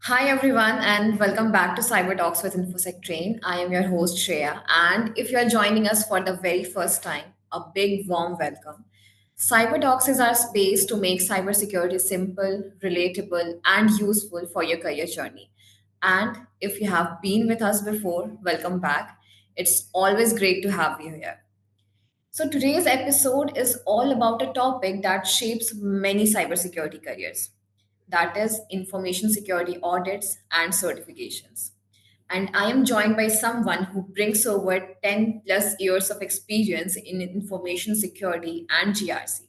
Hi everyone, and welcome back to Cyber Talks with InfosecTrain. I am your host Shreya, and if you are joining us for the very first time, a big warm welcome. Cyber Talks is our space to make cybersecurity simple, relatable, and useful for your career journey. And if you have been with us before, welcome back. It's always great to have you here. So today's episode is all about a topic that shapes many cybersecurity careers. That is information security audits and certifications. And I am joined by someone who brings over 10 plus years of experience in information security and GRC.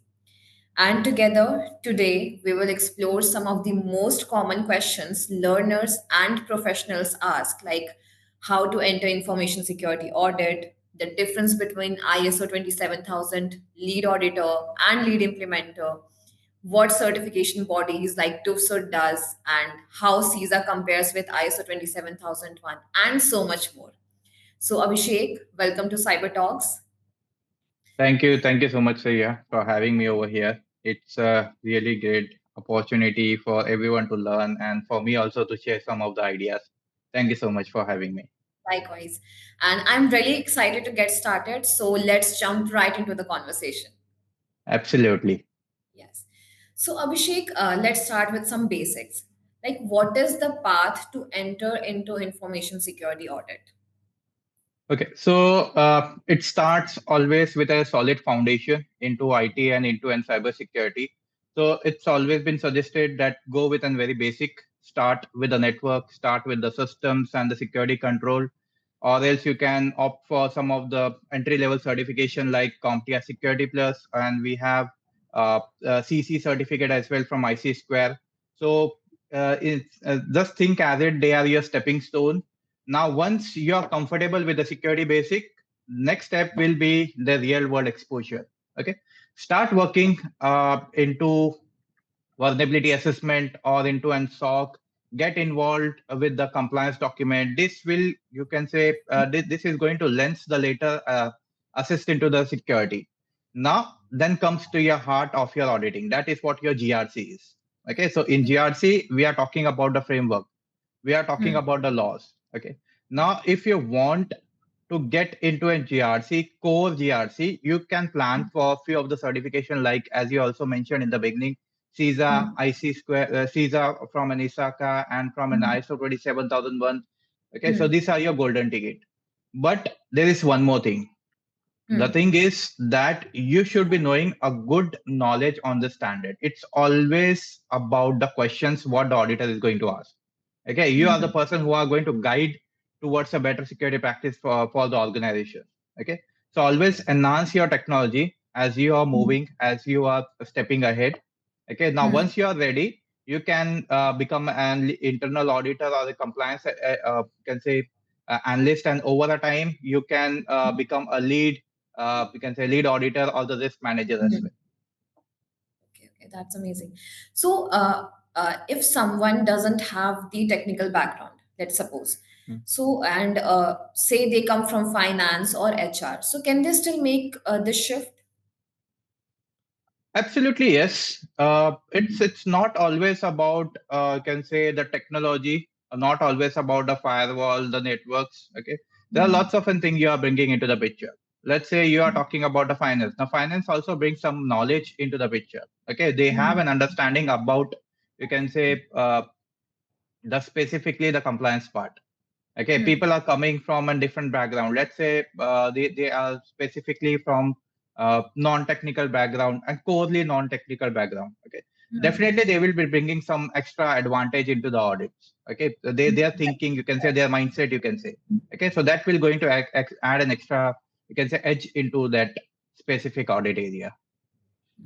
And together, today, we will explore some of the most common questions learners and professionals ask, like how to enter information security audit, the difference between ISO 27000, lead auditor, and lead implementer, what certification bodies like TÜV does, and how CISA compares with ISO 27001, and so much more. So, Abhishek, welcome to Cyber Talks. Thank you so much, Surya, for having me over here. It's a really great opportunity for everyone to learn and for me also to share some of the ideas. Thank you so much for having me. Likewise. And I'm really excited to get started. So let's jump right into the conversation. Absolutely. Yes. So, Abhishek, let's start with some basics. Like, what is the path to enter into information security audit? Okay, so it starts always with a solid foundation into IT and into and cybersecurity. So it's always been suggested that go with a very basic, start with the network, start with the systems and the security control, or else you can opt for some of the entry level certification like CompTIA Security Plus, and we have CC certificate as well from IC Square. So it's just think as it they are your stepping stone. Now, once you are comfortable with the security basic, next step will be the real world exposure. Okay, start working into vulnerability assessment or into an SOC. Get involved with the compliance document. This will, you can say, this is going to lens the later assist into the security. Now, then comes to your heart of your auditing. That is what your GRC is. Okay, so in GRC, we are talking about the framework, we are talking Hmm. about the laws. Okay. Now, if you want to get into a GRC, core GRC, you can plan for a few of the certification, like as you also mentioned in the beginning, CISA, Hmm. IC Square, CISA from an ISACA and from an Hmm. ISO 27001. Okay, so Hmm. these are your golden ticket. But there is one more thing. The Hmm. thing is that you should be knowing a good knowledge on the standard. It's always about the questions what the auditor is going to ask. Okay, you are the Hmm. person who are going to guide towards a better security practice for the organization. Okay, so always enhance your technology as you are Hmm. moving, as you are stepping ahead. Okay, now Hmm. once you are ready, you can become an internal auditor or the compliance, can say analyst, and over the time you can become a lead, you can say lead auditor or the risk manager as Hmm. well. Okay, okay, that's amazing. So, if someone doesn't have the technical background, let's suppose, so and say they come from finance or HR, so can they still make this shift? Absolutely, yes. It's not always about can say the technology, not always about the firewall, the networks. Okay, there are lots of things you are bringing into the picture. Let's say you are talking about the finance. Now, finance also brings some knowledge into the picture. Okay, they have an understanding about, you can say, the specifically the compliance part. Okay, Hmm. people are coming from a different background. Let's say they are specifically from non-technical background and corely non-technical background. Okay, Hmm. definitely they will be bringing some extra advantage into the audits. Okay, so they are thinking, you can say their mindset, you can say. Okay, so that will going to add an extra, you can say, edge into that specific audit area.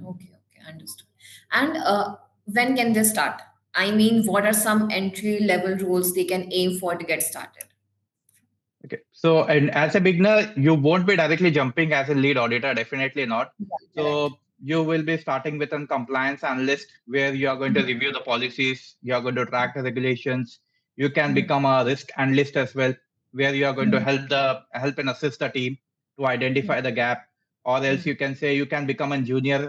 Okay, okay, understood. And when can they start? I mean, what are some entry level roles they can aim for to get started? Okay. So, and as a beginner, you won't be directly jumping as a lead auditor, definitely not. Correct. So, you will be starting with a compliance analyst where you are going to review the policies, you are going to track the regulations. You can become a risk analyst as well, where you are going to help and assist the team to identify the gap. Or else you can say you can become a junior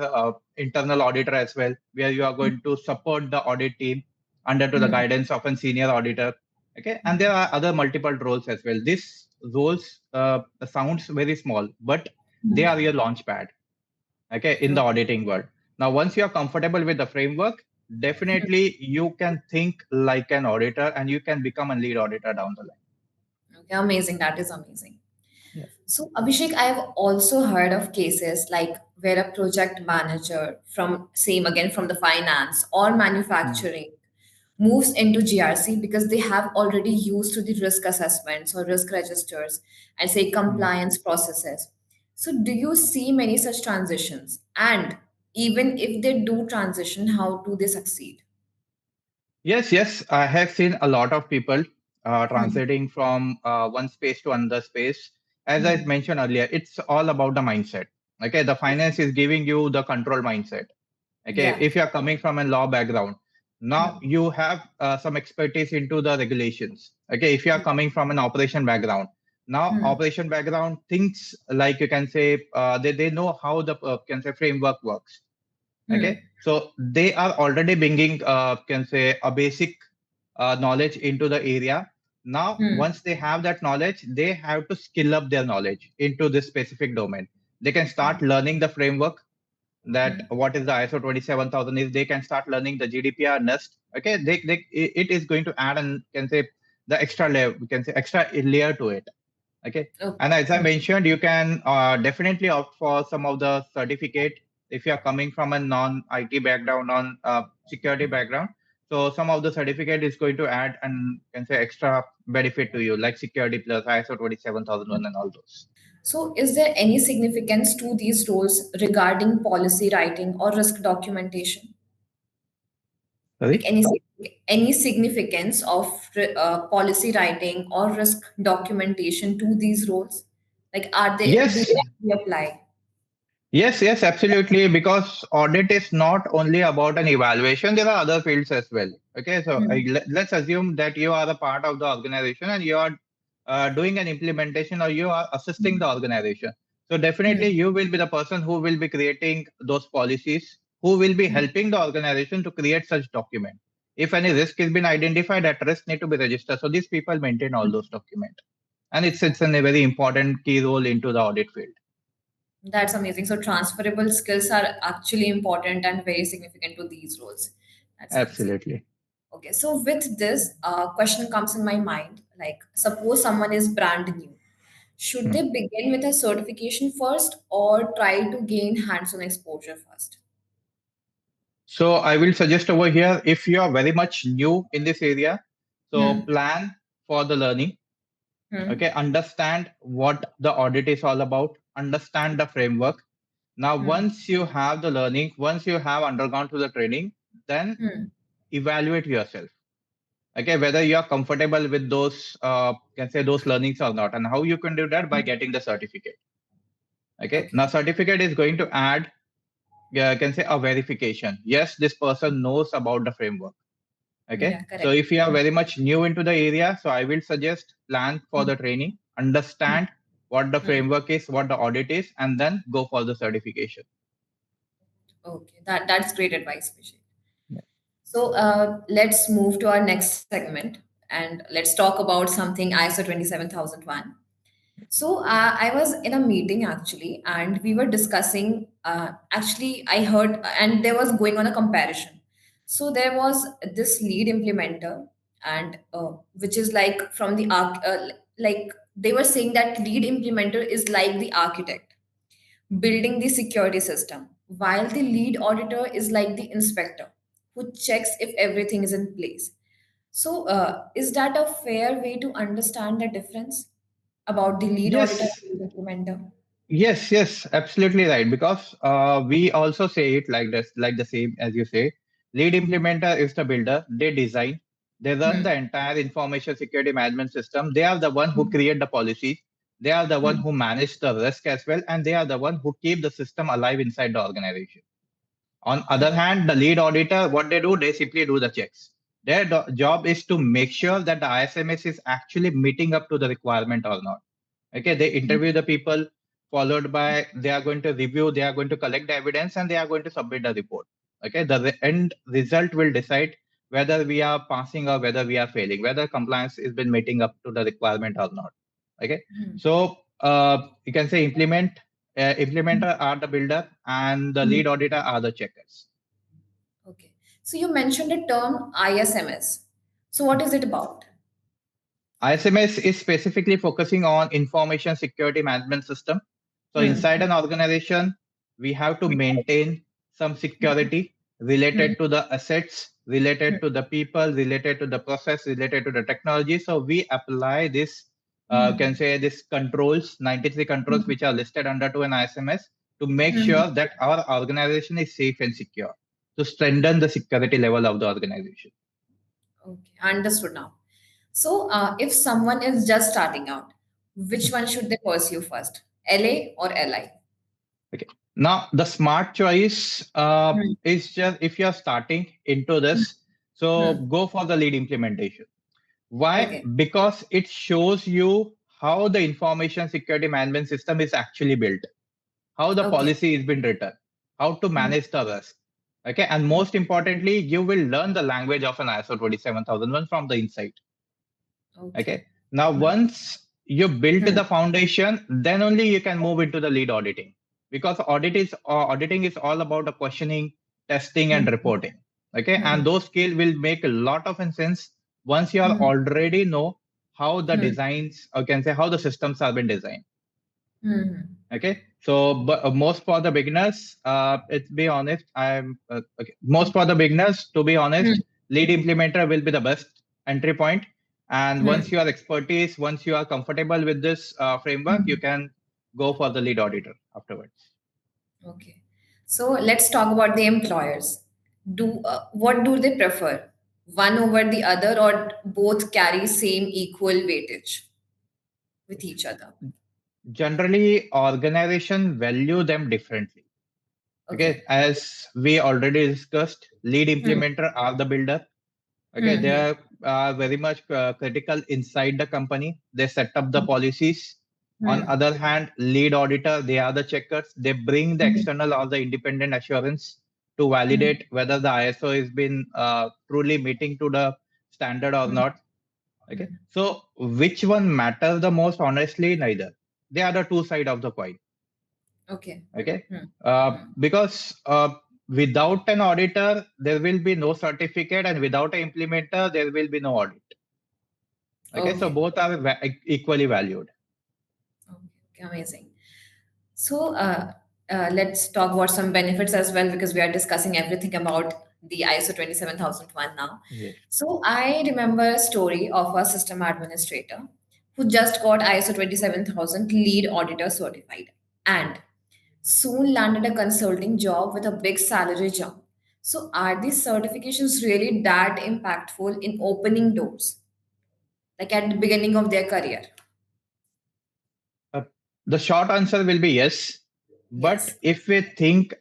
internal auditor as well, where you are going to support the audit team under to the Hmm. guidance of a senior auditor. Okay, and there are other multiple roles as well. These roles sounds very small, but they are your launch pad. Okay, in the Okay. auditing world. Now, once you are comfortable with the framework, definitely you can think like an auditor and you can become a lead auditor down the line. Okay, amazing. That is amazing. Yeah. So, Abhishek, I have also heard of cases like where a project manager from, same again from the finance or Hmm. manufacturing, moves into GRC because they have already used to the risk assessments or risk registers and say Hmm. compliance processes. So, do you see many such transitions? And even if they do transition, how do they succeed? Yes, yes, I have seen a lot of people Hmm. transiting from one space to another space. As I Hmm. mentioned earlier, it's all about the mindset. Okay, the finance is giving you the control mindset. Okay, Yeah. if you are coming from a law background, now Hmm. you have some expertise into the regulations. Okay, if you are coming from an operation background, now Hmm. operation background things like you can say they know how the can say framework works. Hmm. Okay, so they are already bringing can say a basic knowledge into the area. Now Hmm. once they have that knowledge, they have to skill up their knowledge into this specific domain. They can start learning the framework, that what is the ISO 27000 is. They can start learning the GDPR nest. Okay, it is going to add and can say the extra layer, we can say extra layer to it. Okay, Okay. and as I Hmm. mentioned, you can definitely opt for some of the certificate if you are coming from a non-IT background, non-security background. So some of the certificate is going to add and can say extra benefit to you, like Security Plus, ISO 27001, and all those. So, is there any significance to these roles regarding policy writing or risk documentation? Like Sorry. any significance of policy writing or risk documentation to these roles? Like, are they do Yes, they actually apply? yes, yes, absolutely. Because audit is not only about an evaluation, there are other fields as well. Okay, so Hmm. let's assume that you are a part of the organization and you are doing an implementation or you are assisting the organization. So definitely Hmm. you will be the person who will be creating those policies, who will be Hmm. helping the organization to create such document. If any risk has been identified, that risk need to be registered. So these people maintain all those documents, and it's a very important key role into the audit field. That's amazing. So transferable skills are actually important and very significant to these roles. That's amazing. Absolutely. Okay, so with this, question comes in my mind. Like, suppose someone is brand new. Should Hmm. they begin with a certification first or try to gain hands-on exposure first? So I will suggest over here, if you are very much new in this area, so Hmm. plan for the learning. Hmm. Okay, understand what the audit is all about, understand the framework. Now, Hmm. once you have the learning, once you have undergone to the training, then Hmm. evaluate yourself. Okay, whether you are comfortable with those, can say those learnings or not, and how you can do that by getting the certificate. Okay, Okay. now certificate is going to add, can say a verification. Yes, this person knows about the framework. Okay, Yeah, so correct. if you are very much new into the area, so I will suggest plan for Hmm. the training, understand what the Hmm. framework is, what the audit is, and then go for the certification. Okay, that's great advice, Vijay. Yeah. So let's move to our next segment and let's talk about something ISO 27001. So I was in a meeting actually, and we were discussing. Actually, I heard, and there was going on a comparison. So there was this lead implementer, and which is like from the like they were saying that lead implementer is like the architect building the security system, while the lead auditor is like the inspector who checks if everything is in place. So, is that a fair way to understand the difference about the lead auditor Yes, and lead implementer? yes, yes, absolutely right. Because we also say it like this, like the same as you say. Lead implementer is the builder. They design, they run Hmm. the entire information security management system. They are the one who create the policies. They are the one Hmm. who manage the risk as well, and they are the one who keep the system alive inside the organization. On other Okay. hand, the lead auditor, what they do, they simply do the checks. Their job is to make sure that the ISMS is actually meeting up to the requirement or not. Okay, they interview the people, followed by they are going to review, they are going to collect the evidence, and they are going to submit the report. Okay, the end result will decide whether we are passing or whether we are failing, whether compliance has been meeting up to the requirement or not. Okay, so you can say implementer are the builder and the lead auditor are the checkers. Okay. So you mentioned the term ISMS. So what is it about? ISMS is specifically focusing on information security management system. So inside an organization, we have to maintain some security related to the assets, related to the people, related to the process, related to the technology. So we apply this, can say this controls, 93 controls which are listed under to an ISMS to make sure that our organization is safe and secure, to strengthen the security level of the organization. Okay, understood now. So if someone is just starting out, which one should they pursue first? LA or LI? Okay. Now, the smart choice is just if you're starting into this, so go for the lead implementation. Why? Okay. Because it shows you how the information security management system is actually built, how the Okay. policy is been written, how to manage the risk. Okay. And most importantly, you will learn the language of an ISO 27001 from the inside. Okay. Okay. Now, once you built the foundation, then only you can move into the lead auditing, because auditing is all about the questioning, testing, and reporting. Okay, and those skills will make a lot of sense once you are already know how the designs, or can say how the systems have been designed. Okay, so but most for the beginners, it's be honest, I'm okay. Most for the beginners, to be honest, lead implementer will be the best entry point. And once you are expertise, once you are comfortable with this framework, you can go for the lead auditor afterwards. Okay. So let's talk about the employers. What do they prefer? One over the other, or both carry same equal weightage with each other? Generally, organization value them differently. Okay, Okay. as we already discussed, lead implementer are the builder. Okay, they are very much critical inside the company. They set up the policies. On other hand, lead auditor, they are the checkers. They bring the external or the independent assurance to validate whether the ISO has been truly meeting to the standard or not. Okay, so which one matters the most? Honestly, neither. They are the two side of the coin. Okay. Okay, because without an auditor, there will be no certificate, and without an implementer, there will be no audit. Okay, so Okay. both are equally valued. Okay. Amazing. So let's talk about some benefits as well, because we are discussing everything about the ISO 27001 now. Yes. So I remember a story of a system administrator who just got ISO 27000 lead auditor certified and soon landed a consulting job with a big salary jump. So are these certifications really that impactful in opening doors, like at the beginning of their career? Uh, the short answer will be yes. But Yes. if we think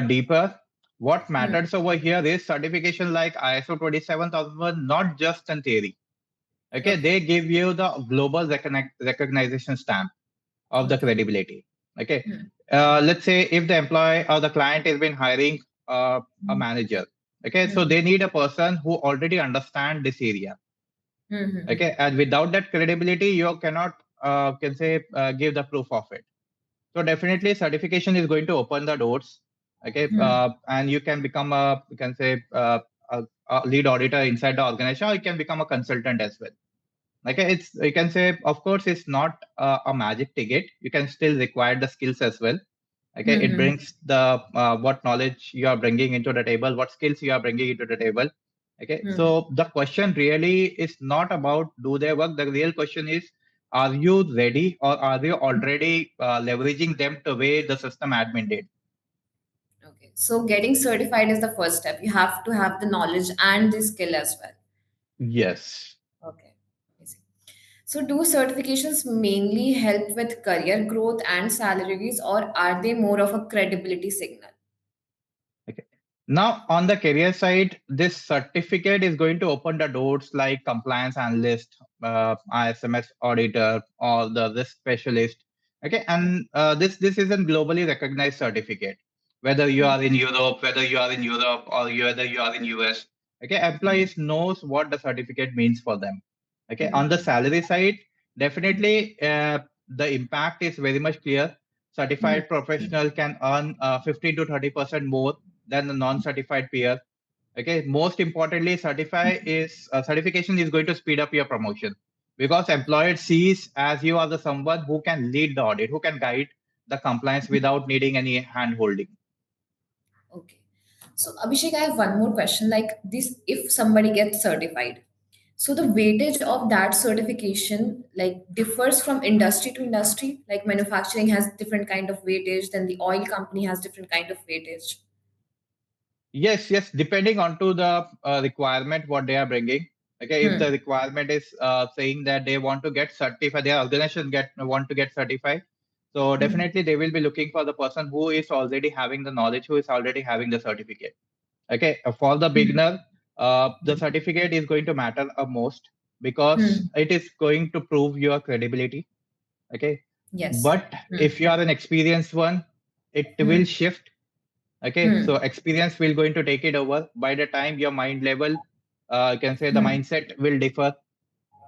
deeper, what matters over here is certification like ISO 27001, not just in theory. Okay, Okay. they give you the global recognition stamp of the Okay. credibility. Okay, let's say if the employee or the client has been hiring a manager. Okay, so they need a person who already understand this area. Okay, and without that credibility, you cannot can say give the proof of it. So definitely, certification is going to open the doors. Okay, and you can become a, you can say a lead auditor inside the organization, or you can become a consultant as well. Okay, it's, you can say, of course, it's not a magic ticket. You can still require the skills as well. Okay, it brings the what knowledge you are bringing into the table, what skills you are bringing into the table. Okay, so the question really is not about do they work. The real question is, are you ready, or are you already leveraging them the way the system admin did? Okay. So getting certified is the first step. You have to have the knowledge and the skill as well. Yes. Okay. Amazing. So do certifications mainly help with career growth and salaries, or are they more of a credibility signal? Okay. Now, on the career side, this certificate is going to open the doors like compliance analyst, ISMS auditor, or the risk specialist. Okay, and this is a globally recognized certificate. Whether you are in Europe, whether you are in Europe, or whether you are in US. Okay, employees knows what the certificate means for them. Okay, on the Hmm. salary side, definitely the impact is very much clear. Hmm. Certified professional can earn 15 to 30% more than the non-certified peer. Okay, most importantly, certification is going to speed up your promotion because employer sees as you are the someone who can lead the audit, who can guide the compliance without needing any hand holding. Okay. So Abhishek, I have one more question. Like this, if somebody gets certified, so the weightage of that certification like differs from industry to industry. Like manufacturing has different kind of weightage, then the oil company has different kind of weightage. Yes, yes, depending on to the requirement what they are bringing. Okay, if the Hmm. requirement is saying that they want to get certified, their organization get want to get certified. So Hmm. definitely they will be looking for the person who is already having the knowledge, who is already having the certificate. Okay, for the Hmm. beginner, the certificate is going to matter most because Hmm. it is going to prove your credibility. Okay, Yes. but Hmm. if you are an experienced one, it will Hmm. shift. Okay, so Hmm. experience will going to take it over. By the time your mind level, you can say the Hmm. mindset will differ.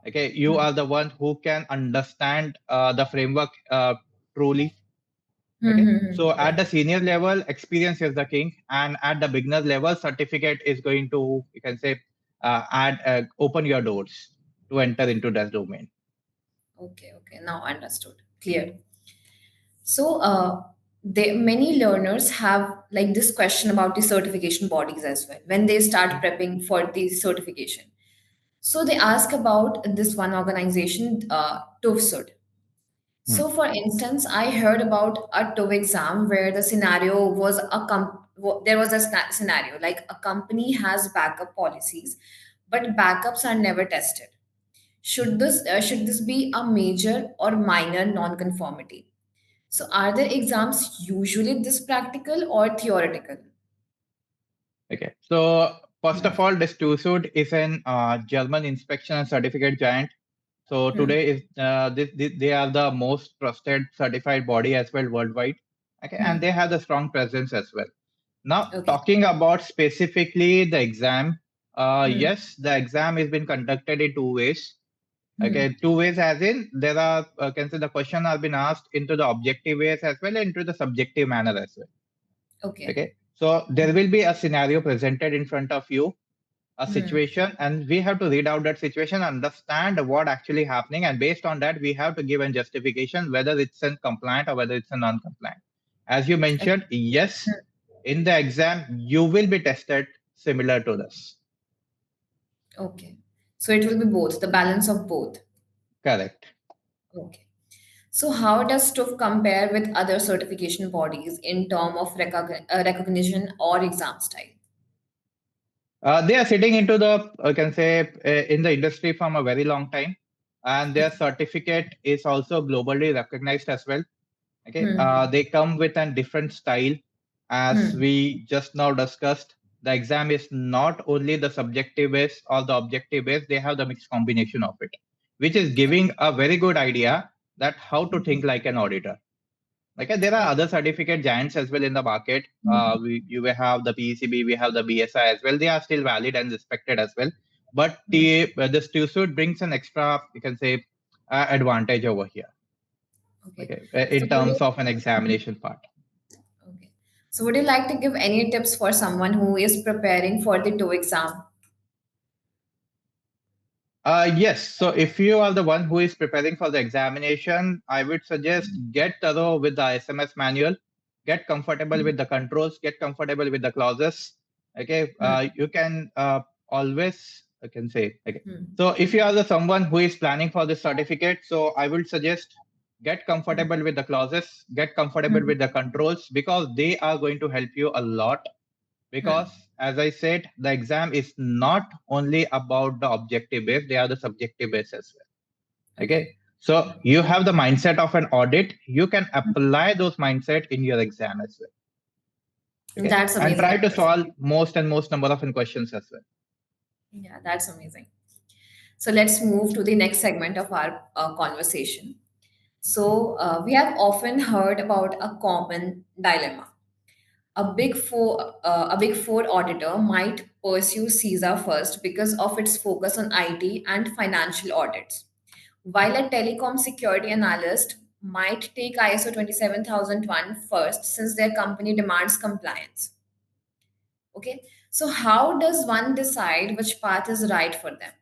Okay, you are the one who can understand the framework truly. Hmm. Okay, Hmm. so at Right. the senior level, experience is the king, and at the beginner level, certificate is going to, you can say, add open your doors to enter into that domain. Okay. Okay. Now understood. Clear. So, many learners have like this question about the certification bodies as well when they start prepping for the certification. So they ask about this one organization, TOEFL. Hmm. So, for instance, I heard about a TOEFL exam where the scenario was there was a scenario like a company has backup policies, but backups are never tested. Should this be a major or minor non-conformity? So, are the exams usually this practical or theoretical? Okay, so first of all, this TUSUD is an German inspection and certificate giant. So Hmm. today is they are the most trusted certified body as well worldwide. Okay, and Hmm. they have the strong presence as well. Now Okay. talking about specifically the exam, Hmm. yes, the exam has been conducted in two ways. Hmm. Okay, two ways as in there are can say the question have been asked into the objective ways as well into the subjective manner as well. Okay. Okay, so there will be a scenario presented in front of you, a Hmm. situation, and we have to read out that situation, understand what actually happening, and based on that we have to give a justification whether it's a compliant or whether it's a non-compliant. As you Okay. mentioned, yes, Hmm. in the exam you will be tested similar to this. Okay. So it will be both, the balance of both. Correct. Okay. So how does TUF compare with other certification bodies in term of recognition or exam style? They are sitting into the, I can say, in the industry from a very long time, and their Okay. certificate is also globally recognized as well. Okay, Hmm. they come with a different style. As Hmm. we just now discussed, the exam is not only the subjective based or the objective based, they have the mixed combination of it, which is giving a very good idea that how to think like an auditor. Like there are Okay. other certificate giants as well in the market. You will have the PCB, we have the BSI as well. They are still valid and respected as well. But Hmm. this TUSUIT brings an extra, you can say, advantage over here. Okay. Okay, So in would terms you, of an examination part. okay. So would you like to give any tips for someone who is preparing for the TOE exam? Yes. So if you are the one who is preparing for the examination, I would suggest get thorough with the SMS manual, get comfortable with the controls, get comfortable with the clauses. Okay. Hmm. You can always, I can say, okay. Hmm. So if you are the someone who is planning for this certificate, so I would suggest get Hmm. comfortable with the clauses, get comfortable Hmm. with the controls because they are going to help you a lot because Hmm. as I said the exam is not only about the objective base, they are the subjective base as well. Okay. Okay, so you have the mindset of an audit, you can apply those mindset in your exam as well. Okay, That's and amazing. try to solve most and most number of questions as well. Yeah, that's amazing. So let's move to the next segment of our conversation. So we have often heard about a common dilemma. A big four auditor might pursue CISA first because of its focus on IT and financial audits, while a telecom security analyst might take ISO 27001 first since their company demands compliance. Okay, so how does one decide which path is right for them?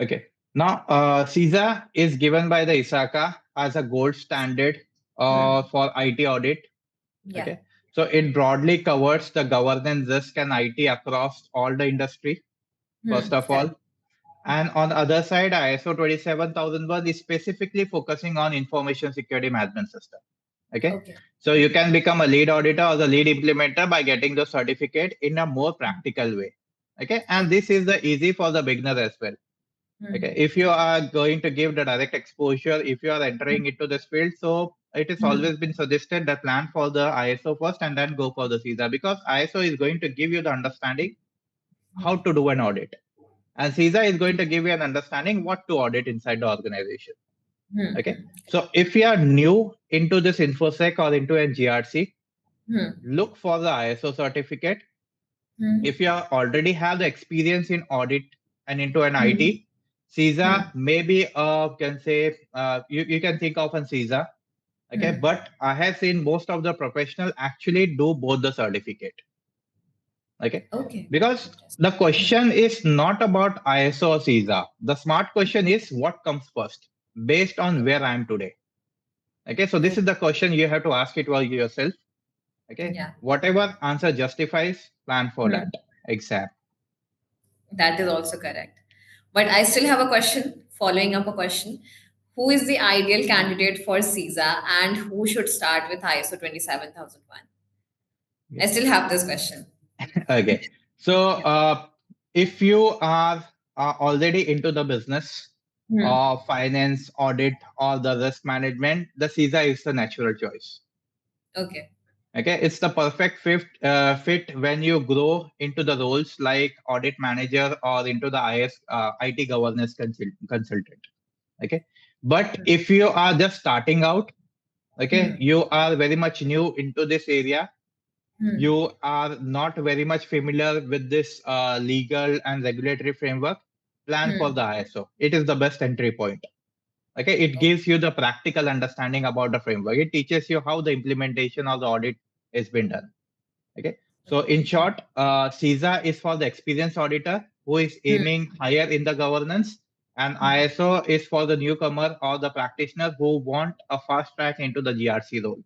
Okay. Now, CISA is given by the ISACA as a gold standard Hmm. for IT audit. Yeah. Okay. So it broadly covers the governance risk and IT across all the industry, first of Correct. all. And on the other side, ISO 27001 is specifically focusing on information security management system. Okay. Okay. So you can become a lead auditor or the lead implementer by getting the certificate in a more practical way. Okay. And Okay. this is the easy for the beginner as well. Okay, if you are going to give the direct exposure, if you are entering into this field, so it has always been suggested that plan for the ISO first and then go for the CISA, because ISO is going to give you the understanding how to do an audit, and CISA is going to give you an understanding what to audit inside the organization. Okay, so if you are new into this infosec or into a GRC, look for the ISO certificate. If you already have the experience in audit and into an IT, CISA maybe can say you can think of an CISA. Okay, but I have seen most of the professional actually do both the certificate. Okay, Okay. because the question is not about ISO or CISA. The smart question is what comes first based on where I am today. Okay, so this Okay. is the question you have to ask it yourself. Okay, Yeah. whatever answer justifies, plan for that exam. That is also correct. But I still have a question, following up a question. Who is the ideal candidate for CISA and who should start with ISO 27001? I still have this question. Okay. So, if you are already into the business or finance, audit, or the risk management, the CISA is the natural choice. Okay. Okay, it's the perfect fit when you grow into the roles like audit manager or into the IT governance consultant. Okay, but if you are just starting out, okay, you are very much new into this area, you are not very much familiar with this legal and regulatory framework, plan for the ISO. It is the best entry point. Okay, it Okay. gives you the practical understanding about the framework. It teaches you how the implementation of the audit is been done. Okay, so in short, CISA is for the experienced auditor who is aiming higher in the governance, and ISO is for the newcomer or the practitioner who want a fast track into the GRC role.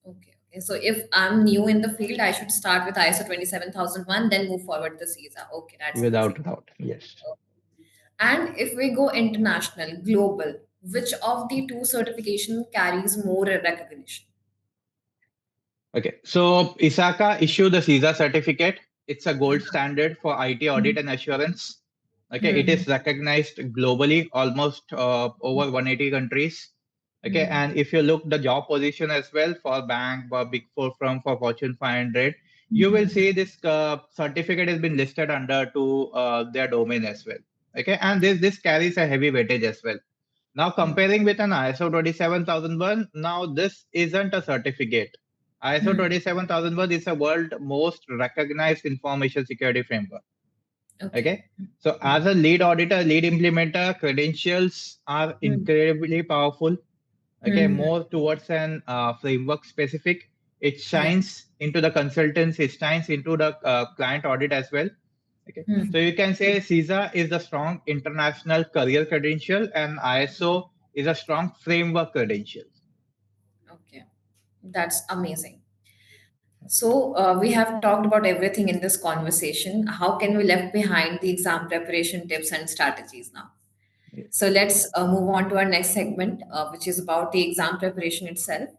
Okay. Okay. So if I'm new in the field, I should start with ISO 27001, then move forward to CISA. Okay, that's Without easy. doubt, yes. And if we go international, global, which of the two certification carries more recognition? Okay, so ISACA issue the CISA certificate. It's a gold standard for IT audit and assurance. Okay, it is recognized globally, almost over 180 countries. Okay, and if you look the job position as well for bank, for big four firm, for Fortune 500, you will see this certificate has been listed under to their domain as well. Okay, and this carries a heavy weightage as well. Now comparing with an ISO 27001, now this isn't a certificate. ISO 27001 is a world most recognized information security framework. Okay. Okay. So as a lead auditor, lead implementer, credentials are incredibly powerful. Okay. More towards an framework specific. It Yeah. shines into the consultants, it shines into the client audit as well. Okay. So you can say CISA is a strong international career credential and ISO is a strong framework credential. Okay. That's amazing. So we have talked about everything in this conversation. How can we left behind the exam preparation tips and strategies now? Yeah. So let's move on to our next segment, which is about the exam preparation itself.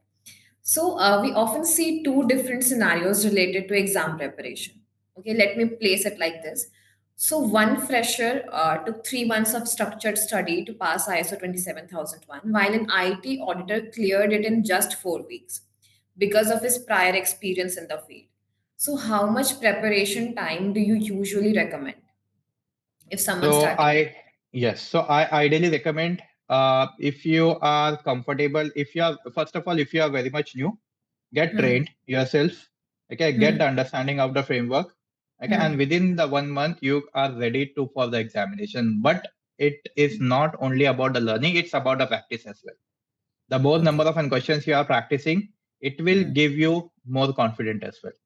So we often see two different scenarios related to exam preparation. Okay, let me place it like this. So one fresher took 3 months of structured study to pass ISO 27001, while an IT auditor cleared it in just 4 weeks because of his prior experience in the field. So how much preparation time do you usually recommend if someone's So starting? yes, so I ideally recommend if you are comfortable, if you are, first of all, if you are very much new, get trained yourself. Okay, get the understanding of the framework. Okay, and Hmm. within the 1 month, you are ready to for the examination. But it is not only about the learning; it's about the practice as well. The more Okay. number of questions you are practicing, it will Hmm. give you more confident as well.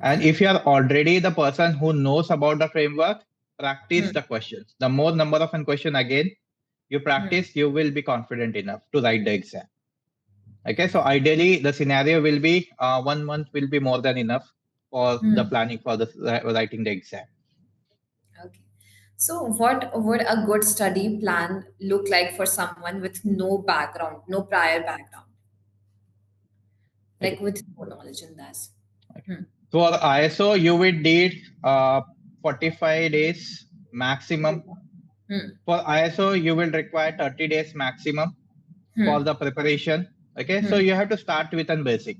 And Okay. if you are already the person who knows about the framework, Hmm. practice the questions. The more number of question again you Hmm. practice, you will be confident enough to write the exam. Okay, so ideally the scenario will be 1 month will be more than enough for the Hmm. planning for the writing the exam. Okay. So, what would a good study plan look like for someone with no background, no prior background, like Okay, with no knowledge in this? okay. Hmm. For ISO, you will need 45 days maximum. Hmm. For ISO, you will require 30 days maximum for Hmm. the preparation. Okay, so Hmm. you have to start with an basic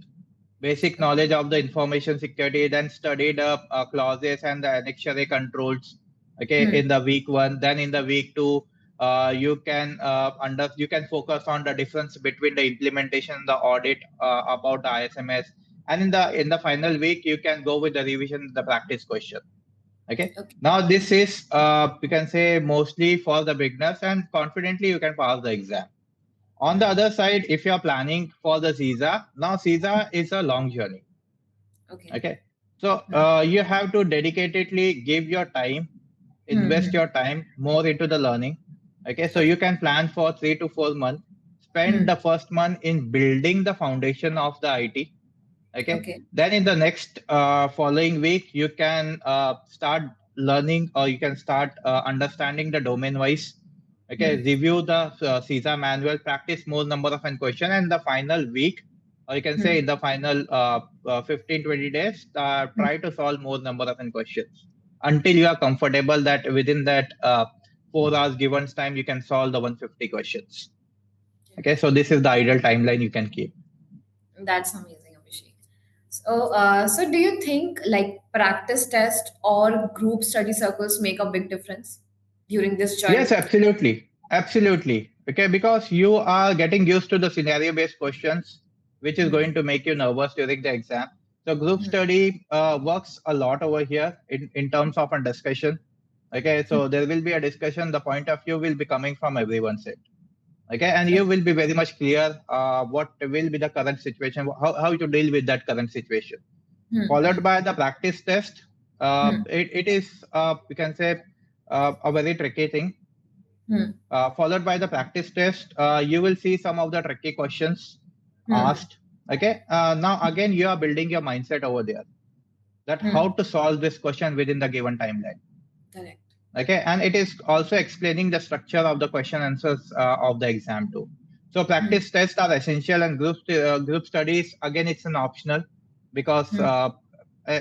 Okay. knowledge of the information security, then study the clauses and the annexure controls. Okay, Hmm. in the week 1, then in the week 2, you can focus on the difference between the implementation and the audit about the ISMS, and in the final week you can go with the revision, the practice question. Okay, Okay. now this is you can say mostly for the beginners, and confidently you can pass the exam. On the Hmm. other side, if you are planning for the CISA, now CISA is a long journey. Okay. Okay, so Hmm. you have to dedicatedly give your time, Hmm. invest Hmm. your time more into the learning. Okay, so Okay. you can plan for 3 to 4 months. Hmm. Spend the first month in building the foundation of the IT. Okay, Okay. then in the next following week, you can start learning, or you can start understanding the domain wise. Okay, Hmm. review the CISA manual, practice more number of question, and the final week, or you can Hmm. say in the final 15-20 days, Hmm. try to solve more number of questions until you are comfortable that within that 4 hours given time you can solve the 150 questions. Okay. Okay, so this is the ideal timeline you can keep. That's amazing, Abhishek. So, so do you think like practice test or group study circles make a big difference during this Yes, journey? absolutely. Absolutely. Okay, because you are getting used to the scenario based questions, which is Hmm. going to make you nervous during the exam. So, group Hmm. study works a lot over here in terms of a discussion. Okay, so there will be a discussion, the point of view will be coming from everyone's side. Okay, and you Okay. will be very much clear what will be the current situation, how to deal with that current situation. Hmm. Followed Hmm. by the practice test. Hmm. It is, we can say, a very tricky thing. Hmm. Followed by the practice test, you will see some of the tricky questions Hmm. asked. Okay, now again you are building your mindset over there, that Hmm. how to solve this question within the given timeline. Correct. Okay, and it is also explaining the structure of the question answers of the exam too. So Hmm. practice tests are essential, and group studies again it's an optional, because Hmm.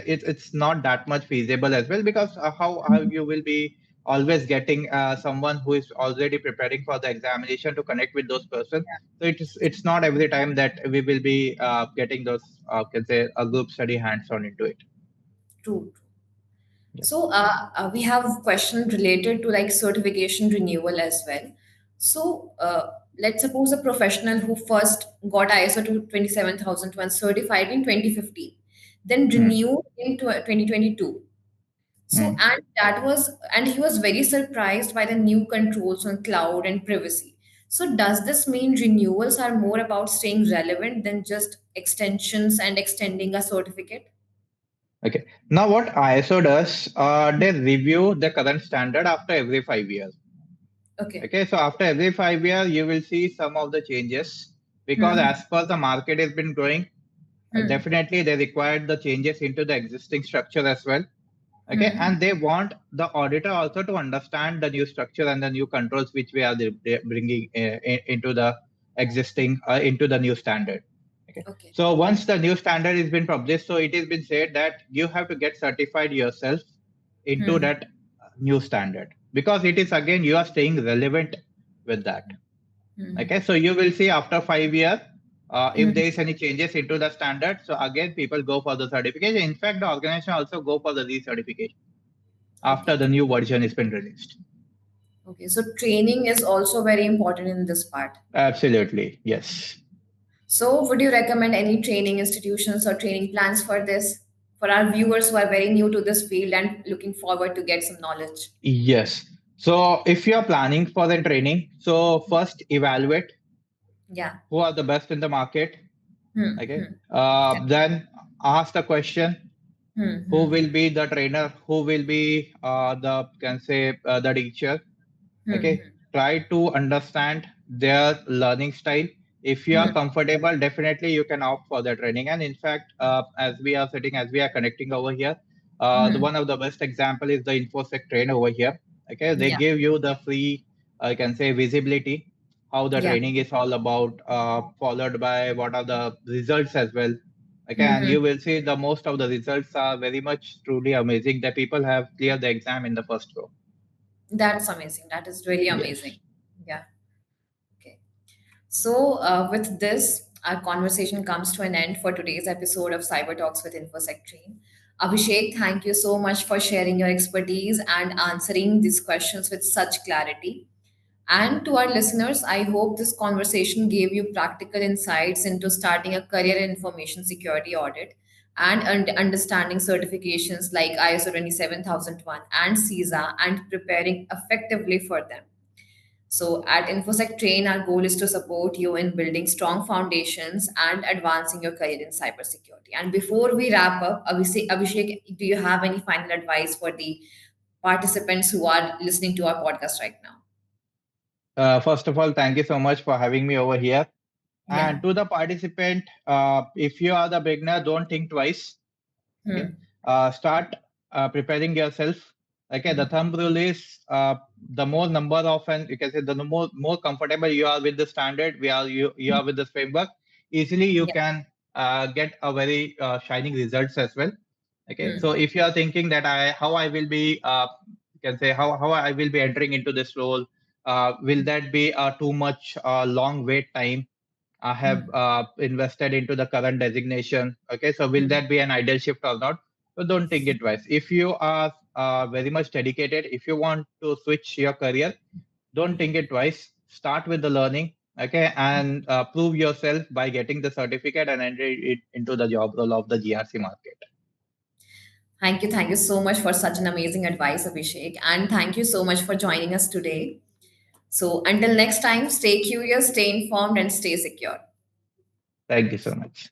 it's not that much feasible as well, because how Hmm. you will be always getting someone who is already preparing for the examination to connect with those persons. So it's not every time that we will be getting those can say a group study hands on into it. True. Yeah. So we have question related to like certification renewal as well. So let's suppose a professional who first got ISO to 27001 certified in 2015, then Hmm. renewed in 2022. So Hmm. and he was very surprised by the new controls on cloud and privacy. So does this mean renewals are more about staying relevant than just extensions and extending a certificate? Okay. Now, what ISO does, they review the current standard after every 5 years. Okay. Okay, so after every 5 years, you will see some of the changes, because Hmm. as per the market has been growing, Hmm. definitely they required the changes into the existing structure as well. Okay, Hmm. and they want the auditor also to understand the new structure and the new controls which we are bringing into the existing into the new standard. Okay, Okay. so once the new standard has been published, so it has been said that you have to get certified yourself into Hmm. that new standard, because it is again you are staying relevant with that. Hmm. Okay, so you will see after 5 years, if Hmm. there is any changes into the standard, so again people go for the certification. In fact, the organization also go for the recertification after Okay. the new version has been released. Okay. So training is also very important in this part. Absolutely, yes. So would you recommend any training institutions or training plans for this? for our viewers who are very new to this field and looking forward to get some knowledge? Yes. So if you're planning for the training, so first evaluate Yeah. who are the best in the market. Hmm. Okay. Hmm. Yeah. Then ask the question, Hmm. who Hmm. will be the trainer, who will be the can say the teacher. Hmm. Okay, try to understand their learning style. If you are Hmm. comfortable, definitely you can opt for the training. And in fact, as we are connecting over here, the Hmm. one of the best example is the InfosecTrain over here. Okay, they Yeah. give you the free, I can say, visibility, how the Yeah. training is all about, followed by what are the results as well. Okay, Hmm. and Hmm. you will see the most of the results are very much truly amazing. The people have cleared the exam in the first row. That's amazing. That is really Yes. amazing. Yeah. Okay. So, with this, our conversation comes to an end for today's episode of Cyber Talks with InfosecTrain. Abhishek, thank you so much for sharing your expertise and answering these questions with such clarity. And to our listeners, I hope this conversation gave you practical insights into starting a career in information security audit and understanding certifications like ISO 27001 and CISA and preparing effectively for them. So at InfoSec Train, our goal is to support you in building strong foundations and advancing your career in cybersecurity. And before we wrap up, Abhishek, do you have any final advice for the participants who are listening to our podcast right now? First of all, thank you so much for having me over here. Yeah. And to the participant, if you are the beginner, don't think twice. Okay, Hmm. start preparing yourself. Okay, the thumb rule is the more number of, and you can say the more comfortable you are with the standard, you are with the framework. Easily you Yeah. can get a very shining results as well. Okay, Hmm. so if you are thinking that I how I will be you can say how I will be entering into this role, will that be too much long wait time I have invested into the current designation? Okay, so will that be an ideal shift or not? So don't think it twice. If you are very much dedicated, if you want to switch your career, don't think it twice. Start with the learning, okay, and prove yourself by getting the certificate and enter it into the job role of the GRC market. Thank you. Thank you so much for such an amazing advice, Abhishek. And thank you so much for joining us today. So until next time, stay curious, stay informed, and stay secure. Thank you so much.